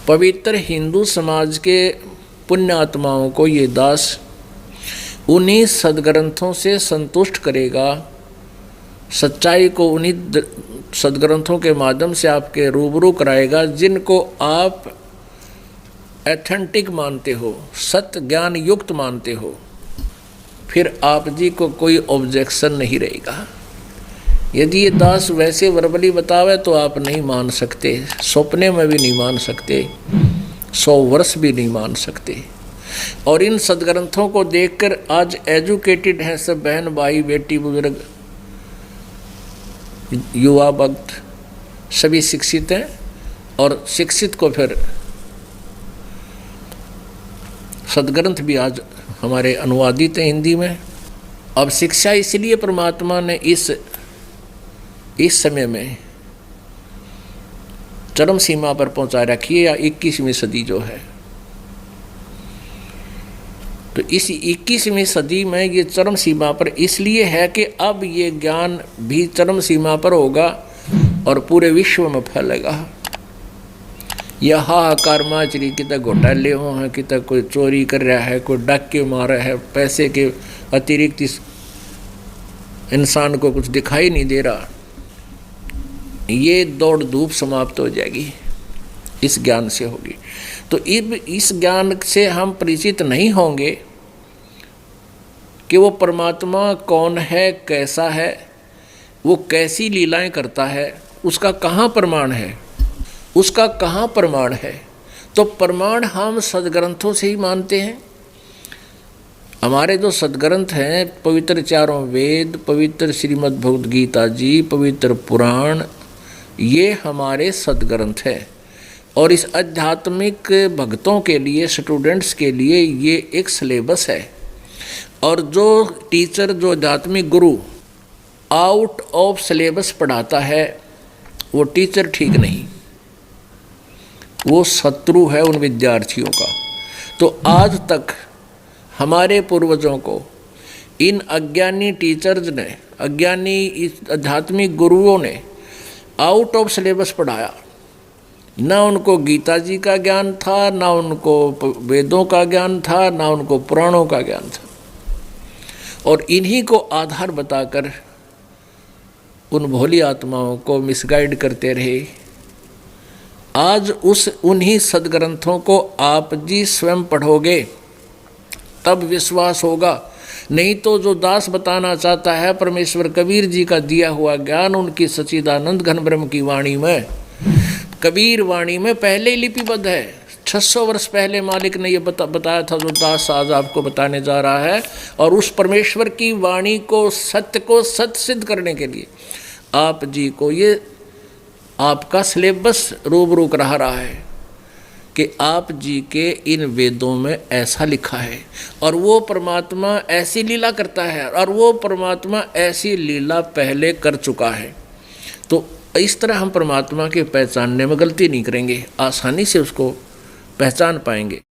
पवित्र हिंदू समाज के पुण्य आत्माओं को ये दास उन्हीं सद्ग्रंथों से संतुष्ट करेगा, सच्चाई को उन्हीं सद्ग्रंथों के माध्यम से आपके रूबरू कराएगा जिनको आप एथेंटिक मानते हो, सत्य ज्ञान युक्त मानते हो। फिर आप जी को कोई ऑब्जेक्शन नहीं रहेगा। यदि ये दास वैसे वर्बली बतावे तो आप नहीं मान सकते, सपने में भी नहीं मान सकते, 100 वर्ष भी नहीं मान सकते। और इन सद्ग्रंथों को देखकर आज एजुकेटेड हैं सब बहन भाई बेटी बुजुर्ग युवा भक्त सभी शिक्षित हैं, और शिक्षित को फिर सद्ग्रंथ भी आज हमारे अनुवादित हैं हिंदी में। अब शिक्षा इसलिए परमात्मा ने इस समय में चरम सीमा पर पहुंचा रखी है, या 21वीं सदी जो है, तो इस 21वीं सदी में ये चरम सीमा पर इसलिए है कि अब ये ज्ञान भी चरम सीमा पर होगा और पूरे विश्व में फैलेगा। यह हाहाकार माचरी कितना घोटाले हो हैं, कितना कोई चोरी कर रहा है, कोई डाके मार रहा है, पैसे के अतिरिक्त इस इंसान को कुछ दिखाई नहीं दे रहा। ये दौड़ धूप समाप्त हो जाएगी, इस ज्ञान से होगी। तो इस ज्ञान से हम परिचित नहीं होंगे कि वो परमात्मा कौन है, कैसा है, वो कैसी लीलाएं करता है, उसका कहाँ प्रमाण है, उसका कहाँ प्रमाण है। तो प्रमाण हम सद्ग्रंथों से ही मानते हैं। हमारे जो सद्ग्रंथ हैं, पवित्र चारों वेद, पवित्र श्रीमद् भगवद गीता जी, पवित्र पुराण, ये हमारे सद्ग्रंथ हैं। और इस आध्यात्मिक भक्तों के लिए, स्टूडेंट्स के लिए ये एक सिलेबस है। और जो टीचर, जो आध्यात्मिक गुरु आउट ऑफ सिलेबस पढ़ाता है, वो टीचर ठीक नहीं, वो शत्रु है उन विद्यार्थियों का। तो आज तक हमारे पूर्वजों को इन अज्ञानी टीचर्स ने, अज्ञानी इस आध्यात्मिक गुरुओं ने आउट ऑफ सिलेबस पढ़ाया। ना उनको गीता जी का ज्ञान था, ना उनको वेदों का ज्ञान था, ना उनको पुराणों का ज्ञान था। और इन्हीं को आधार बताकर उन भोली आत्माओं को मिसगाइड करते रहे। आज उन्हीं सद्ग्रंथों को आप जी स्वयं पढ़ोगे तब विश्वास होगा। नहीं तो जो दास बताना चाहता है परमेश्वर कबीर जी का दिया हुआ ज्ञान उनकी सच्चिदानंद घन ब्रह्म की वाणी में, कबीर वाणी में पहले ही लिपिबद्ध है। 600 वर्ष पहले मालिक ने ये बताया था जो दास आज आपको बताने जा रहा है। और उस परमेश्वर की वाणी को सत्य सिद्ध करने के लिए आप जी को ये आपका सिलेबस रूबरू करा रहा है कि आप जी के इन वेदों में ऐसा लिखा है, और वो परमात्मा ऐसी लीला करता है, और वो परमात्मा ऐसी लीला पहले कर चुका है। तो इस तरह हम परमात्मा के पहचानने में गलती नहीं करेंगे, आसानी से उसको पहचान पाएंगे।